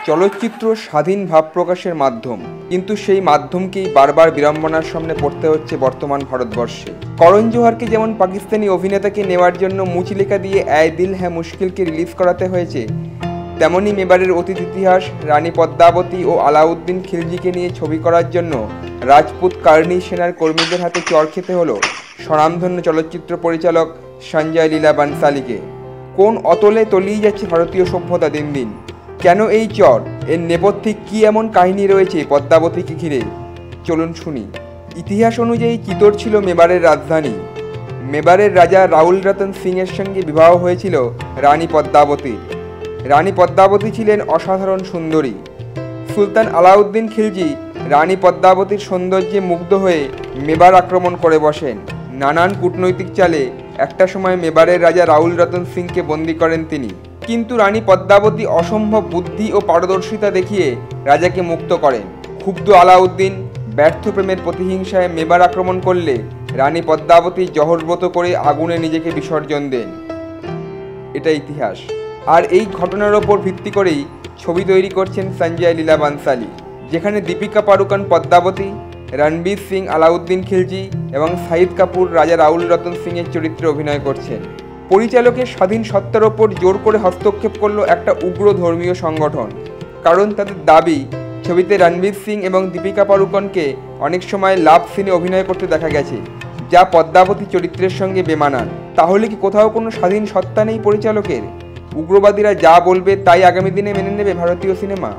চলচ্চিত্র স্বাধীন ভাব প্রকাশের মাধ্যম, কিন্তু সেই মাধ্যমকেই বারবার বিড়ম্বনার সামনে পড়তে হচ্ছে বর্তমান ভারতবর্ষে। করণ জোহরকে যেমন পাকিস্তানি অভিনেতাকে নেওয়ার জন্য মুচলেকা দিয়ে আয় দিল হ্যাঁ মুশকিলকে রিলিজ করাতে হয়েছে, তেমনি মেবারের অতীত ইতিহাস, রানী পদ্মাবতী ও আলাউদ্দিন খিলজিকে নিয়ে ছবি করার জন্য রাজপুত কার্নি সেনার কর্মীদের হাতে চর খেতে হলো স্বনামধন্য চলচ্চিত্র পরিচালক সঞ্জয় লীলা বানসালীকে। কোন অতলে তলিয়ে যাচ্ছে ভারতীয় সভ্যতা দিন দিন? কেন এই চর? এর নেপথ্যে কী এমন কাহিনী রয়েছে পদ্মাবতীকে ঘিরে? চলুন শুনি। ইতিহাস অনুযায়ী চিতোর ছিল মেবারের রাজধানী। মেবারের রাজা রাউল রতন সিংয়ের সঙ্গে বিবাহ হয়েছিল রানী পদ্মাবতীর। রানী পদ্মাবতী ছিলেন অসাধারণ সুন্দরী। সুলতান আলাউদ্দিন খিলজি রানী পদ্মাবতীর সৌন্দর্যে মুগ্ধ হয়ে মেবার আক্রমণ করে বসেন। নানান কূটনৈতিক চালে একটা সময় মেবারের রাজা রাউল রতন সিংকে বন্দী করেন তিনি, কিন্তু রানী পদ্মাবতী অসম্ভব বুদ্ধি ও পারদর্শিতা দেখিয়ে রাজাকে মুক্ত করেন। ক্ষুব্ধ আলাউদ্দিন ব্যর্থ প্রেমের প্রতিহিংসায় মেবার আক্রমণ করলে রানী পদ্মাবতী জহরব্রত করে আগুনে নিজেকে বিসর্জন দেন। এটা ইতিহাস। আর এই ঘটনার ওপর ভিত্তি করেই ছবি তৈরি করছেন সঞ্জয় লীলা বানসালী, যেখানে দীপিকা পাড়ুকোন পদ্মাবতী, রণবীর সিং আলাউদ্দিন খিলজি এবং শাহিদ কাপুর রাজা রাউল রতন সিংয়ের চরিত্রে অভিনয় করছেন। পরিচালকের স্বাধীন সত্তার ওপর জোর করে হস্তক্ষেপ করলো একটা উগ্র ধর্মীয় সংগঠন, কারণ তাদের দাবি ছবিতে রণবীর সিং এবং দীপিকা পাড়ুকোনকে অনেক সময় লাভ সিনে অভিনয় করতে দেখা গেছে, যা পদ্মাবতী চরিত্রের সঙ্গে বেমানান। তাহলে কি কোথাও কোনো স্বাধীন সত্তা নেই পরিচালকের? উগ্রবাদীরা যা বলবে তাই আগামী দিনে মেনে নেবে ভারতীয় সিনেমা?